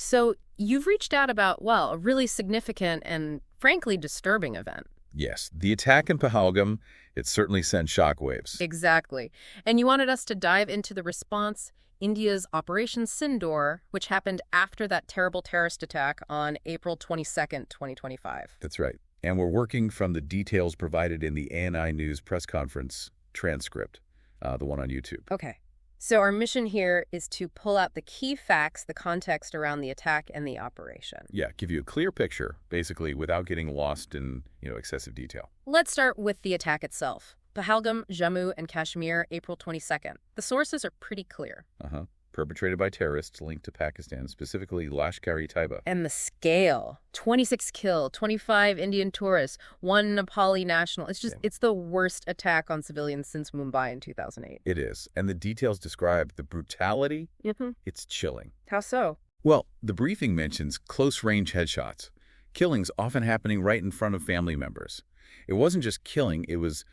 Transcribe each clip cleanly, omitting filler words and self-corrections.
So you've reached out about, well, a really significant and frankly disturbing event. Yes, the attack in Pahalgam, it certainly sent shockwaves. Exactly. And you wanted us to dive into the response, India's Operation Sindoor, which happened after that terrible terrorist attack on April 22nd, 2025. That's right. And we're working from the details provided in the ANI News press conference transcript, the one on YouTube. Okay. So our mission here is to pull out the key facts, the context around the attack and the operation. Yeah, give you a clear picture, basically, without getting lost in, excessive detail. Let's start with the attack itself. Pahalgam, Jammu and Kashmir, April 22nd. The sources are pretty clear. Perpetrated by terrorists linked to Pakistan, specifically Lashkar-e-Taiba. And the scale. 26 killed, 25 Indian tourists, 1 Nepali national. It's the worst attack on civilians since Mumbai in 2008. It is. And the details describe the brutality. It's chilling. How so? Well, the briefing mentions close-range headshots, killings often happening right in front of family members. It wasn't just killing, it was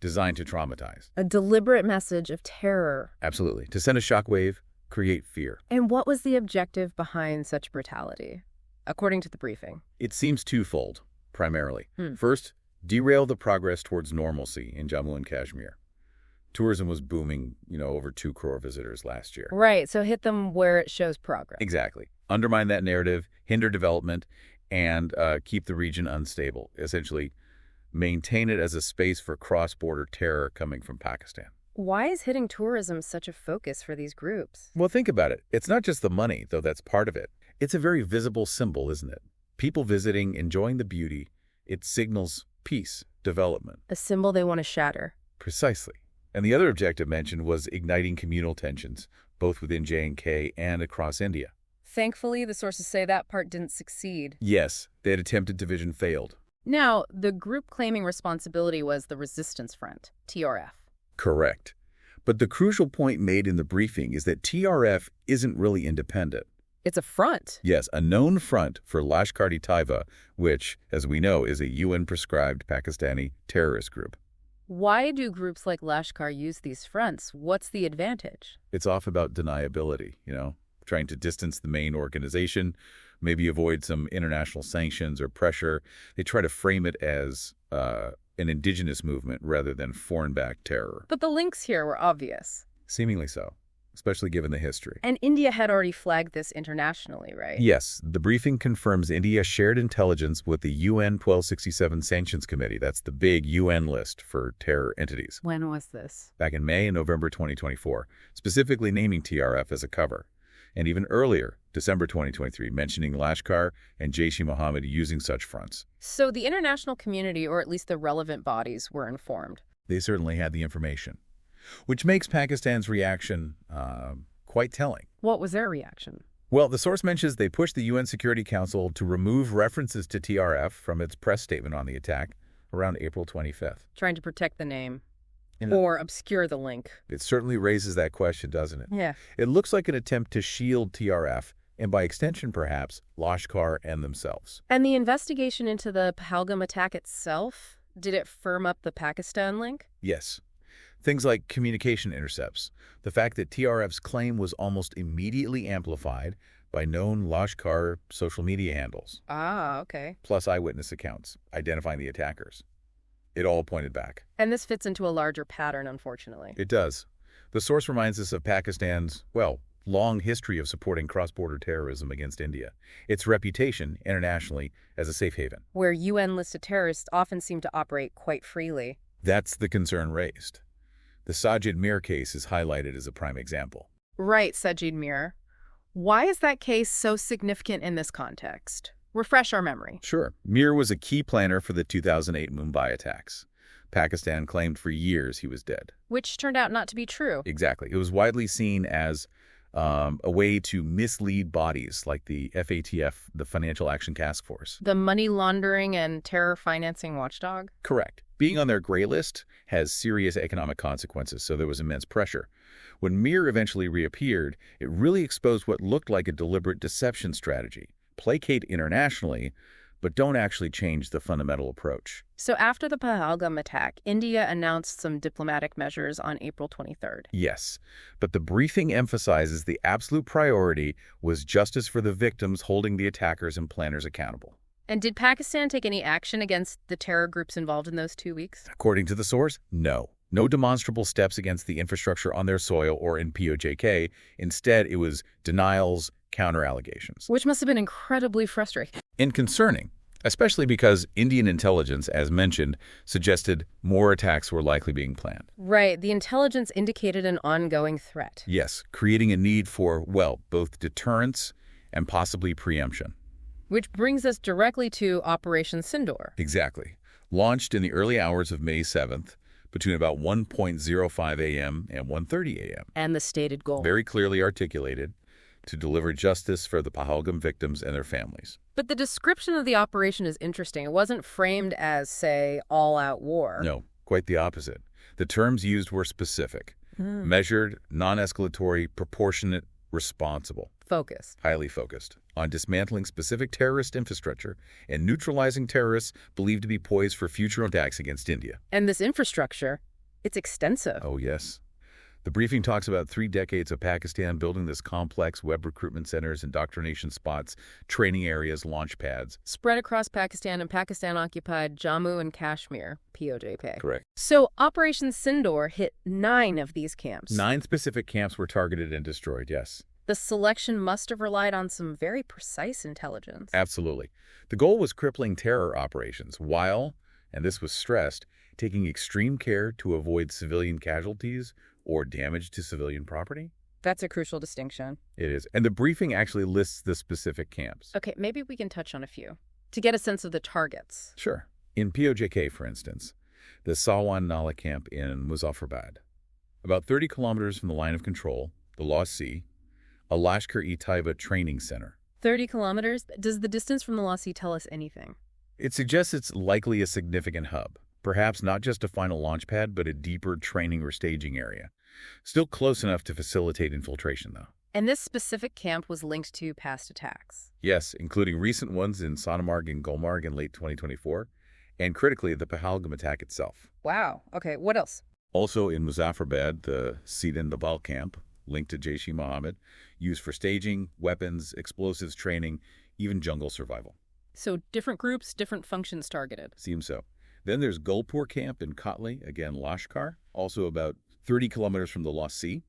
designed to traumatize. A deliberate message of terror. Absolutely. To send a shockwave, create fear. And what was the objective behind such brutality, according to the briefing? It seems twofold, primarily. First, derail the progress towards normalcy in Jammu and Kashmir. Tourism was booming, over 2 crore visitors last year. Right, so hit them where it shows progress. Exactly. Undermine that narrative, hinder development, and keep the region unstable. Essentially, maintain it as a space for cross-border terror coming from Pakistan. Why is hitting tourism such a focus for these groups? Well, think about it. It's not just the money, though that's part of it. It's a very visible symbol, isn't it? People visiting, enjoying the beauty. It signals peace, development. A symbol they want to shatter. Precisely. And the other objective mentioned was igniting communal tensions, both within J&K and across India. Thankfully, the sources say that part didn't succeed. Yes, that attempted division failed. Now, the group claiming responsibility was the Resistance Front, TRF. Correct. But the crucial point made in the briefing is that TRF isn't really independent. It's a front. Yes, a known front for Lashkar-e-Taiba, which, as we know, is a UN-prescribed Pakistani terrorist group. Why do groups like Lashkar use these fronts? What's the advantage? It's off about deniability, trying to distance the main organization, maybe avoid some international sanctions or pressure. They try to frame it as an indigenous movement rather than foreign-backed terror. But the links here were obvious. Seemingly so, especially given the history. And India had already flagged this internationally, right? Yes, the briefing confirms India shared intelligence with the UN 1267 Sanctions Committee. That's the big UN list for terror entities. When was this? Back in May and November 2024, specifically naming TRF as a cover. And even earlier, December 2023, mentioning Lashkar and Jaish-e-Mohammed using such fronts. So the international community, or at least the relevant bodies, were informed. They certainly had the information, which makes Pakistan's reaction quite telling. What was their reaction? Well, the source mentions they pushed the UN Security Council to remove references to TRF from its press statement on the attack around April 25th. Trying to protect the name. Or obscure the link. It certainly raises that question, doesn't it? Yeah. It looks like an attempt to shield TRF, and by extension, perhaps, Lashkar and themselves. And the investigation into the Pahalgam attack itself, did it firm up the Pakistan link? Yes. Things like communication intercepts, the fact that TRF's claim was almost immediately amplified by known Lashkar social media handles. Ah, okay. Plus eyewitness accounts identifying the attackers. It all pointed back. And this fits into a larger pattern, unfortunately. It does. The source reminds us of Pakistan's, long history of supporting cross-border terrorism against India. Its reputation, internationally, as a safe haven. Where UN-listed terrorists often seem to operate quite freely. That's the concern raised. The Sajid Mir case is highlighted as a prime example. Right, Sajid Mir. Why is that case so significant in this context? Refresh our memory. Sure. Mir was a key planner for the 2008 Mumbai attacks. Pakistan claimed for years he was dead. Which turned out not to be true. Exactly. It was widely seen as a way to mislead bodies like the FATF, the Financial Action Task Force. The money laundering and terror financing watchdog? Correct. Being on their gray list has serious economic consequences, so there was immense pressure. When Mir eventually reappeared, it really exposed what looked like a deliberate deception strategy. Placate internationally, but don't actually change the fundamental approach. So after the Pahalgam attack, India announced some diplomatic measures on April 23rd. Yes, but the briefing emphasizes the absolute priority was justice for the victims, holding the attackers and planners accountable. And did Pakistan take any action against the terror groups involved in those 2 weeks? According to the source, no. No demonstrable steps against the infrastructure on their soil or in POJK. Instead, it was denials, counter-allegations. Which must have been incredibly frustrating. And concerning, especially because Indian intelligence, as mentioned, suggested more attacks were likely being planned. Right. The intelligence indicated an ongoing threat. Yes, creating a need for, well, both deterrence and possibly preemption. Which brings us directly to Operation Sindoor. Exactly. Launched in the early hours of May 7th, between about 1:05 a.m. and 1:30 a.m. And the stated goal. Very clearly articulated, to deliver justice for the Pahalgam victims and their families. But the description of the operation is interesting. It wasn't framed as, say, all-out war. No, quite the opposite. The terms used were specific. Measured, non-escalatory, proportionate, responsible. Focused. Highly focused on dismantling specific terrorist infrastructure and neutralizing terrorists believed to be poised for future attacks against India. And this infrastructure, it's extensive. Oh, yes. The briefing talks about 3 decades of Pakistan building this complex web recruitment centers, indoctrination spots, training areas, launch pads. Spread across Pakistan and Pakistan-occupied Jammu and Kashmir, POJK. Correct. So Operation Sindoor hit 9 of these camps. 9 specific camps were targeted and destroyed, yes. The selection must have relied on some very precise intelligence. Absolutely. The goal was crippling terror operations while, and this was stressed, taking extreme care to avoid civilian casualties or damage to civilian property. That's a crucial distinction. It is. And the briefing actually lists the specific camps. Okay, maybe we can touch on a few to get a sense of the targets. Sure. In POJK, for instance, the Sawan Nala camp in Muzaffarabad, about 30 kilometers from the line of control, the Lost Sea, a Lashkar-e-Taiba training center. 30 kilometers? Does the distance from the Lost Sea tell us anything? It suggests it's likely a significant hub. Perhaps not just a final launch pad, but a deeper training or staging area. Still close enough to facilitate infiltration, though. And this specific camp was linked to past attacks. Yes, including recent ones in Sonamarg and Gulmarg in late 2024, and critically, the Pahalgam attack itself. Wow. Okay, what else? Also in Muzaffarabad, the Sidan Dabal camp, linked to Jaish-e-Mohammed, used for staging, weapons, explosives training, even jungle survival. So different groups, different functions targeted. Seems so. Then there's Gulpur camp in Kotli, again Lashkar, also about 30 kilometers from the Lost Sea.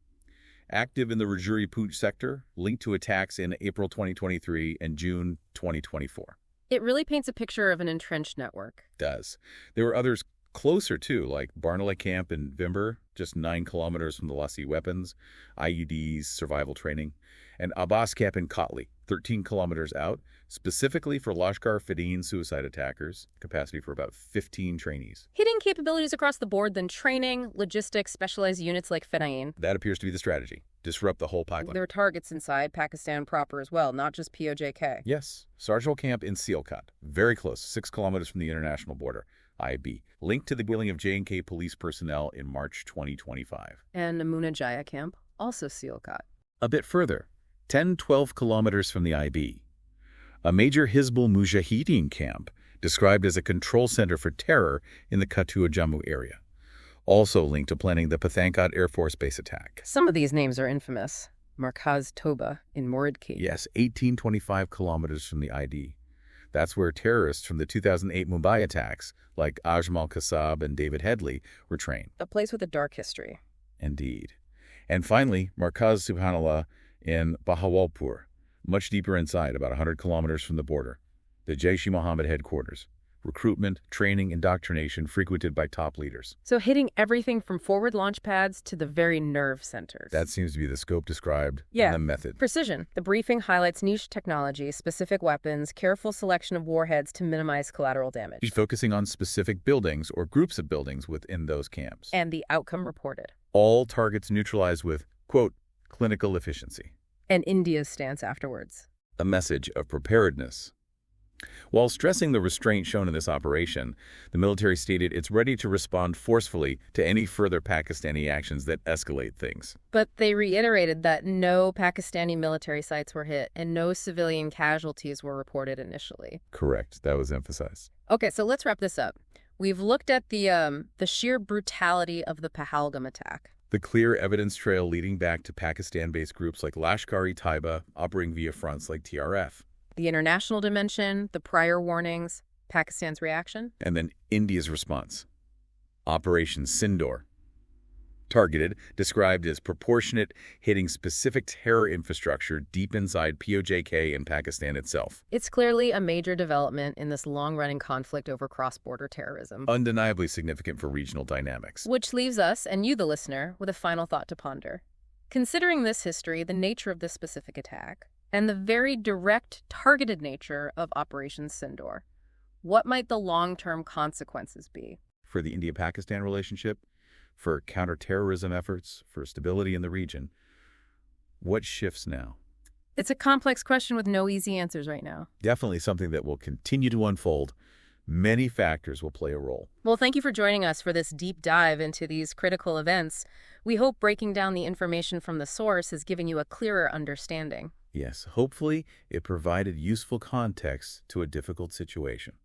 Active in the Rajuri-Poonch sector, linked to attacks in April 2023 and June 2024. It really paints a picture of an entrenched network. Does. There were others closer too, like Barnala camp in Vimber, just 9 kilometers from the Lost Sea weapons, IEDs, survival training, and Abbas camp in Kotli, 13 kilometers out, specifically for Lashkar-Fedin suicide attackers, capacity for about 15 trainees. Hitting capabilities across the board, then training, logistics, specialized units like Fedayeen. That appears to be the strategy. Disrupt the whole pipeline. There are targets inside Pakistan proper as well, not just POJK. Yes. Sarjal camp in Sialkot, very close, 6 kilometers from the international border. IB, linked to the killing of J&K police personnel in March 2025. And Amuna Jaya camp, also Sialkot. A bit further, 10-12 kilometers from the IB. A major Hizbul Mujahideen camp, described as a control center for terror in the Katua Jammu area. Also linked to planning the Pathankot Air Force Base attack. Some of these names are infamous. Markaz Toba in Muridki. Yes, 1825 kilometers from the ID. That's where terrorists from the 2008 Mumbai attacks, like Ajmal Kasab and David Headley, were trained. A place with a dark history. Indeed. And finally, Markaz Subhanallah in Bahawalpur, much deeper inside, about 100 kilometers from the border. The Jaish-e-Mohammed headquarters. Recruitment, training, indoctrination frequented by top leaders. So hitting everything from forward launch pads to the very nerve centers. That seems to be the scope described in the method. Precision. The briefing highlights niche technology, specific weapons, careful selection of warheads to minimize collateral damage. He's focusing on specific buildings or groups of buildings within those camps. And the outcome reported. All targets neutralized with, quote, clinical efficiency. And India's stance afterwards. A message of preparedness. While stressing the restraint shown in this operation, the military stated it's ready to respond forcefully to any further Pakistani actions that escalate things. But they reiterated that no Pakistani military sites were hit and no civilian casualties were reported initially. Correct. That was emphasized. Okay, so let's wrap this up. We've looked at the sheer brutality of the Pahalgam attack. The clear evidence trail leading back to Pakistan-based groups like Lashkar-e-Taiba operating via fronts like TRF. The international dimension, the prior warnings, Pakistan's reaction. And then India's response. Operation Sindoor. Targeted, described as proportionate, hitting specific terror infrastructure deep inside POJK and Pakistan itself. It's clearly a major development in this long-running conflict over cross-border terrorism. Undeniably significant for regional dynamics. Which leaves us, and you the listener, with a final thought to ponder. Considering this history, the nature of this specific attack, and the very direct, targeted nature of Operation Sindoor, what might the long-term consequences be? For the India-Pakistan relationship, for counterterrorism efforts, for stability in the region, what shifts now? It's a complex question with no easy answers right now. Definitely something that will continue to unfold. Many factors will play a role. Well, thank you for joining us for this deep dive into these critical events. We hope breaking down the information from the source has given you a clearer understanding. Yes, hopefully it provided useful context to a difficult situation.